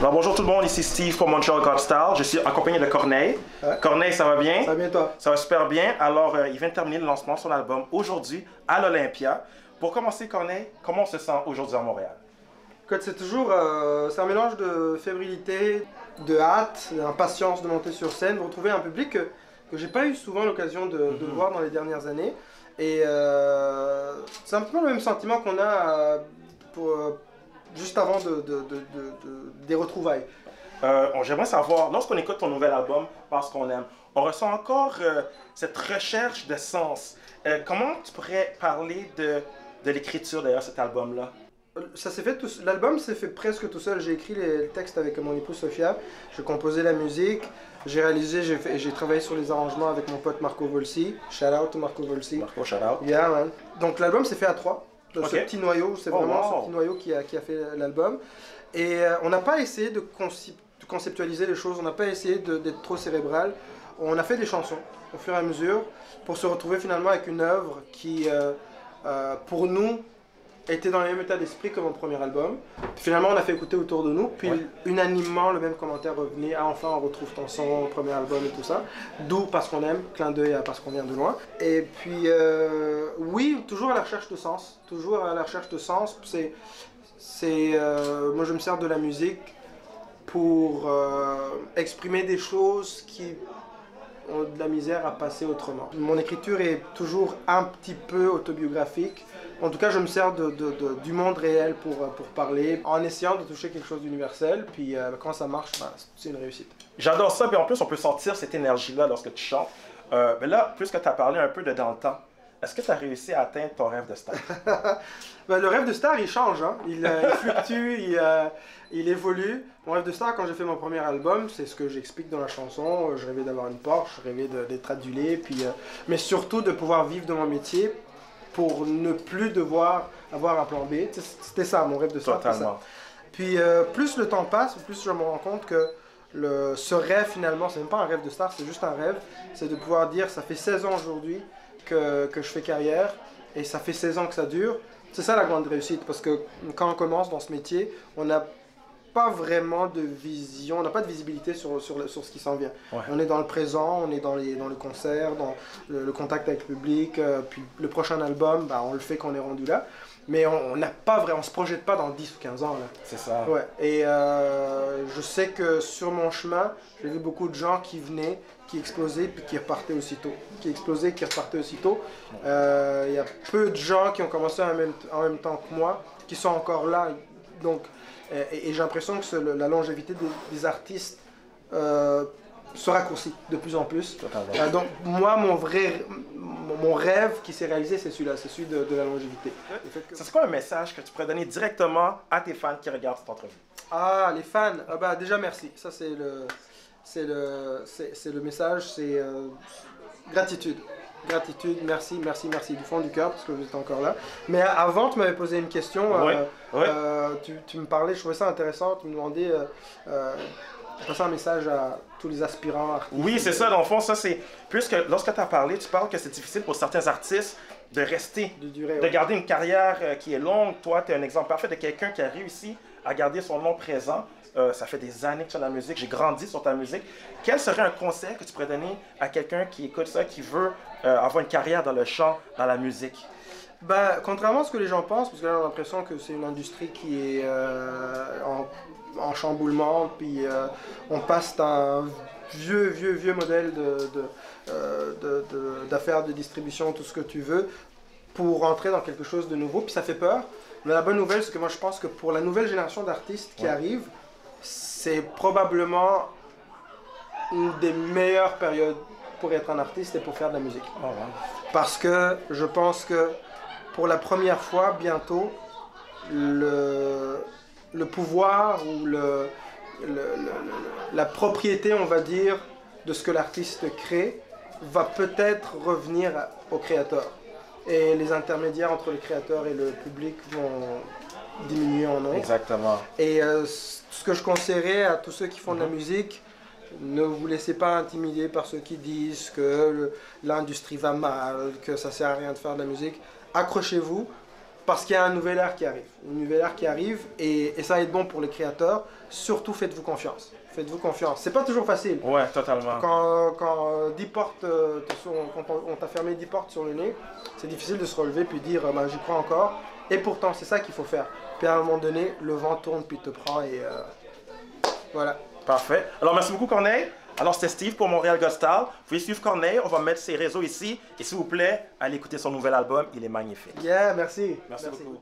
Alors bonjour tout le monde, ici Steve pour Montreal Got Style. Je suis accompagné de Corneille. Ouais. Corneille, ça va bien? Ça va bien toi? Ça va super bien. Alors, il vient de terminer le lancement de son album aujourd'hui à l'Olympia. Pour commencer, Corneille, comment on se sent aujourd'hui à Montréal? Écoute, c'est toujours c'est un mélange de fébrilité, de hâte, d'impatience de monter sur scène, de retrouver un public que j'ai pas eu souvent l'occasion de voir dans les dernières années. Et c'est un peu le même sentiment qu'on a juste avant des retrouvailles. J'aimerais savoir, lorsqu'on écoute ton nouvel album, Parce qu'on aime, on ressent encore cette recherche de sens. Comment tu pourrais parler de l'écriture derrière cet album-là? Ça s'est fait l'album s'est fait presque tout seul. J'ai écrit les textes avec mon épouse Sophia, j'ai composé la musique, j'ai réalisé, j'ai travaillé sur les arrangements avec mon pote Marco Volsi. Shout out to Marco Volsi. Marco, shout out. Yeah, man. Donc l'album s'est fait à trois. Ce petit noyau, c'est vraiment wow. ce petit noyau qui a fait l'album. Et on n'a pas essayé de conceptualiser les choses, on n'a pas essayé d'être trop cérébral. On a fait des chansons au fur et à mesure pour se retrouver finalement avec une œuvre qui, pour nous, était dans le même état d'esprit que mon premier album. Puis finalement, on a fait écouter autour de nous, puis unanimement, le même commentaire revenait. Ah, enfin, on retrouve ton son, premier album et tout ça. D'où Parce qu'on aime, clin d'œil à Parce qu'on vient de loin. Et puis, oui, toujours à la recherche de sens. Toujours à la recherche de sens. Moi, je me sers de la musique pour exprimer des choses qui ont de la misère à passer autrement. Mon écriture est toujours un petit peu autobiographique. En tout cas, je me sers du monde réel pour parler, en essayant de toucher quelque chose d'universel. Puis quand ça marche, c'est une réussite. J'adore ça, puis en plus, on peut sentir cette énergie-là lorsque tu chantes. Mais là, puisque tu as parlé un peu de dans le temps, est-ce que tu as réussi à atteindre ton rêve de star? Le rêve de star, il change. Hein? Il fluctue, il évolue. Mon rêve de star, quand j'ai fait mon premier album, c'est ce que j'explique dans la chanson. Je rêvais d'avoir une Porsche, je rêvais d'être adulé, mais surtout de pouvoir vivre de mon métier pour ne plus devoir avoir un plan B. C'était ça, mon rêve de star. Totalement. Puis plus le temps passe, plus je me rends compte que ce rêve, finalement, c'est même pas un rêve de star, c'est juste un rêve. C'est de pouvoir dire, ça fait 16 ans aujourd'hui que je fais carrière, et ça fait 16 ans que ça dure. C'est ça la grande réussite, parce que quand on commence dans ce métier, on n'a pas vraiment de vision, on n'a pas de visibilité sur ce qui s'en vient. Ouais. On est dans le présent, on est dans les concerts, dans le contact avec le public, puis le prochain album, on le fait quand on est rendu là. Mais on se projette pas dans 10 ou 15 ans là. C'est ça. Ouais. Et je sais que sur mon chemin, j'ai vu beaucoup de gens qui venaient, qui explosaient puis qui repartaient aussitôt. Qui explosaient, qui repartaient aussitôt. Il y a peu de gens qui ont commencé en même temps que moi, qui sont encore là. Donc, et j'ai l'impression que la longévité des artistes se raccourcit de plus en plus. Donc moi, mon rêve qui s'est réalisé, c'est celui-là, c'est celui de la longévité. C'est quoi un message que tu pourrais donner directement à tes fans qui regardent cette entrevue? Ah, les fans, déjà merci. Ça c'est le message, c'est gratitude. Gratitude, merci du fond du cœur parce que vous êtes encore là. Mais avant, tu m'avais posé une question. Tu me parlais, je trouvais ça intéressant. Tu me demandais passer un message à tous les aspirants artistes. Oui, c'est ça, dans le fond, ça c'est... Puisque lorsque tu as parlé, tu parles que c'est difficile pour certains artistes de rester, de garder une carrière qui est longue. Toi, tu es un exemple parfait de quelqu'un qui a réussi à garder son nom présent. Ça fait des années que tu as la musique, j'ai grandi sur ta musique. Quel serait un conseil que tu pourrais donner à quelqu'un qui écoute ça, qui veut avoir une carrière dans le chant, dans la musique? Contrairement à ce que les gens pensent, parce que là on a l'impression que c'est une industrie qui est en chamboulement, puis on passe d'un vieux modèle d'affaires, de distribution, tout ce que tu veux, pour rentrer dans quelque chose de nouveau, puis ça fait peur. Mais la bonne nouvelle, c'est que moi je pense que pour la nouvelle génération d'artistes qui arrive, c'est probablement une des meilleures périodes pour être un artiste et pour faire de la musique. Parce que je pense que pour la première fois, bientôt, le pouvoir ou la propriété, on va dire, de ce que l'artiste crée, va peut-être revenir au créateur. Et les intermédiaires entre le créateur et le public vont diminuer en nombre. Exactement. Et ce que je conseillerais à tous ceux qui font de la musique, ne vous laissez pas intimider par ceux qui disent que l'industrie va mal, que ça sert à rien de faire de la musique. Accrochez-vous, parce qu'il y a un nouvel ère qui arrive. Une nouvelle ère qui arrive et ça va être bon pour les créateurs. Surtout, faites-vous confiance. Faites-vous confiance. C'est pas toujours facile. Ouais, totalement. Quand 10 portes, quand on t'a fermé 10 portes sur le nez, c'est difficile de se relever puis dire bah, j'y crois encore. Et pourtant, c'est ça qu'il faut faire. Puis à un moment donné, le vent tourne puis te prend et voilà. Parfait. Alors, merci beaucoup, Corneille. Alors, c'était Steve pour Montréal Gospel. Vous pouvez suivre Corneille. On va mettre ses réseaux ici. Et s'il vous plaît, allez écouter son nouvel album. Il est magnifique. Yeah, merci. Merci beaucoup.